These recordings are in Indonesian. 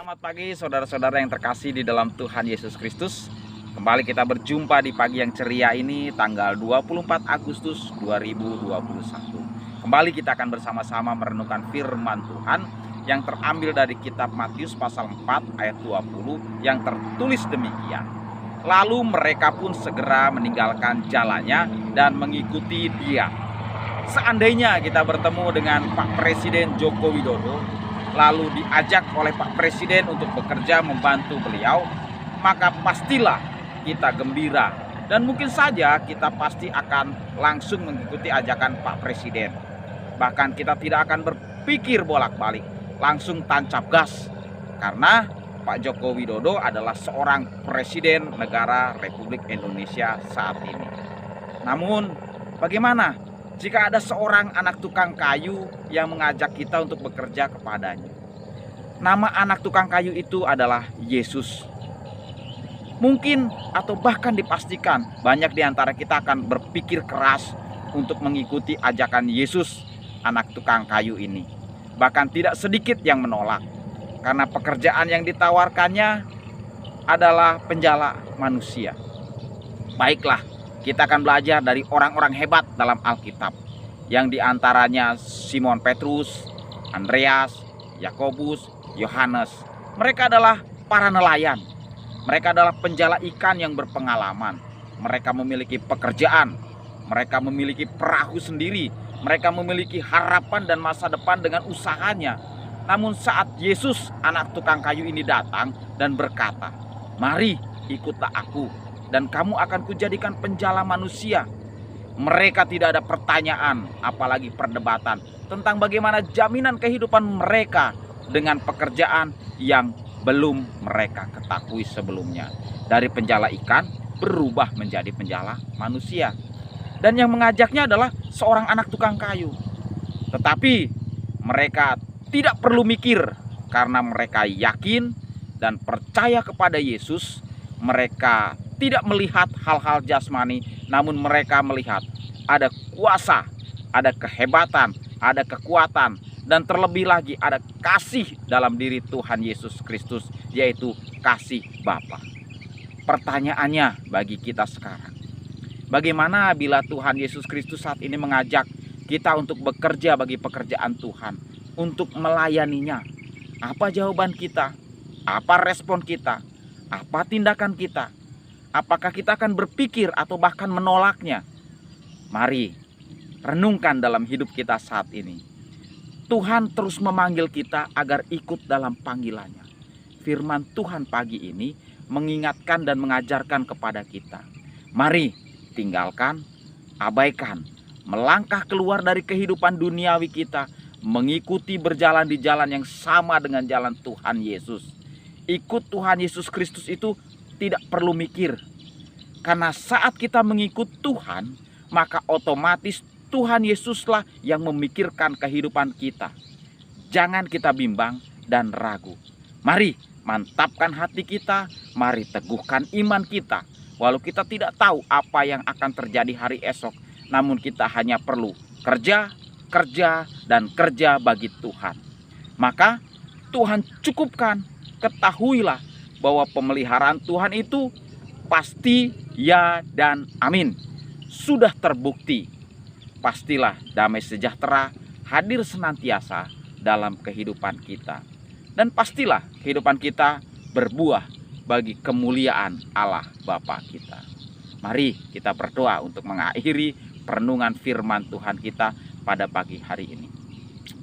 Selamat pagi saudara-saudara yang terkasih di dalam Tuhan Yesus Kristus. Kembali kita berjumpa di pagi yang ceria ini tanggal 24 Agustus 2021. Kembali kita akan bersama-sama merenungkan firman Tuhan yang terambil dari kitab Matius pasal 4 ayat 20 yang tertulis demikian. Lalu mereka pun segera meninggalkan jalannya dan mengikuti Dia. Seandainya kita bertemu dengan Pak Presiden Joko Widodo, lalu diajak oleh Pak Presiden untuk bekerja membantu beliau, maka pastilah kita gembira. Dan mungkin saja kita pasti akan langsung mengikuti ajakan Pak Presiden. Bahkan kita tidak akan berpikir bolak-balik, langsung tancap gas. Karena Pak Joko Widodo adalah seorang Presiden negara Republik Indonesia saat ini. Namun bagaimana jika ada seorang anak tukang kayu yang mengajak kita untuk bekerja kepadanya? Nama anak tukang kayu itu adalah Yesus. Mungkin atau bahkan dipastikan banyak di antara kita akan berpikir keras untuk mengikuti ajakan Yesus, anak tukang kayu ini. Bahkan tidak sedikit yang menolak, karena pekerjaan yang ditawarkannya adalah penjala manusia. Baiklah, kita akan belajar dari orang-orang hebat dalam Alkitab, yang diantaranya Simon Petrus, Andreas, Yakobus, Yohanes. Mereka adalah para nelayan. Mereka adalah penjala ikan yang berpengalaman. Mereka memiliki pekerjaan. Mereka memiliki perahu sendiri. Mereka memiliki harapan dan masa depan dengan usahanya. Namun saat Yesus, anak tukang kayu ini datang dan berkata, "Mari ikutlah aku, dan kamu akan kujadikan penjala manusia." Mereka tidak ada pertanyaan, apalagi perdebatan tentang bagaimana jaminan kehidupan mereka dengan pekerjaan yang belum mereka ketahui sebelumnya. Dari penjala ikan berubah menjadi penjala manusia. Dan yang mengajaknya adalah seorang anak tukang kayu. Tetapi mereka tidak perlu mikir, karena mereka yakin dan percaya kepada Yesus. Mereka tidak melihat hal-hal jasmani, namun mereka melihat ada kuasa, ada kehebatan, ada kekuatan, dan terlebih lagi ada kasih dalam diri Tuhan Yesus Kristus, yaitu kasih Bapa. Pertanyaannya bagi kita sekarang, bagaimana bila Tuhan Yesus Kristus saat ini mengajak kita untuk bekerja bagi pekerjaan Tuhan, untuk melayaninya? Apa jawaban kita? Apa respon kita? Apa tindakan kita? Apakah kita akan berpikir atau bahkan menolaknya? Mari renungkan dalam hidup kita saat ini. Tuhan terus memanggil kita agar ikut dalam panggilannya. Firman Tuhan pagi ini mengingatkan dan mengajarkan kepada kita. Mari tinggalkan, abaikan, melangkah keluar dari kehidupan duniawi kita, mengikuti berjalan di jalan yang sama dengan jalan Tuhan Yesus. Ikut Tuhan Yesus Kristus itu tidak perlu mikir. Karena saat kita mengikut Tuhan, maka otomatis Tuhan Yesuslah yang memikirkan kehidupan kita. Jangan kita bimbang dan ragu. Mari mantapkan hati kita, mari teguhkan iman kita. Walau kita tidak tahu apa yang akan terjadi hari esok, namun kita hanya perlu kerja, kerja, dan kerja bagi Tuhan. Maka Tuhan cukupkan, ketahuilah bahwa pemeliharaan Tuhan itu pasti ya dan amin. Sudah terbukti. Pastilah damai sejahtera hadir senantiasa dalam kehidupan kita. Dan pastilah kehidupan kita berbuah bagi kemuliaan Allah Bapa kita. Mari kita berdoa untuk mengakhiri perenungan firman Tuhan kita pada pagi hari ini.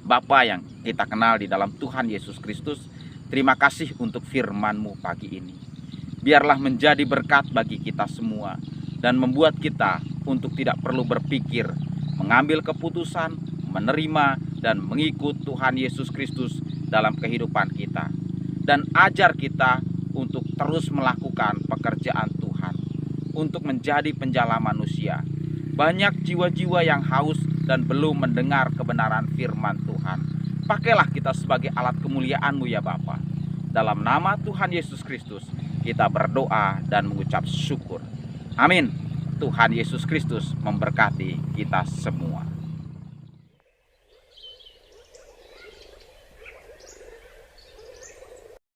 Bapa yang kita kenal di dalam Tuhan Yesus Kristus, terima kasih untuk firman-Mu pagi ini. Biarlah menjadi berkat bagi kita semua dan membuat kita untuk tidak perlu berpikir, mengambil keputusan, menerima dan mengikut Tuhan Yesus Kristus dalam kehidupan kita. Dan ajar kita untuk terus melakukan pekerjaan Tuhan, untuk menjadi penjala manusia. Banyak jiwa-jiwa yang haus dan belum mendengar kebenaran firman Tuhan. Pakailah kita sebagai alat kemuliaan-Mu ya Bapa. Dalam nama Tuhan Yesus Kristus kita berdoa dan mengucap syukur. Amin. Tuhan Yesus Kristus memberkati kita semua.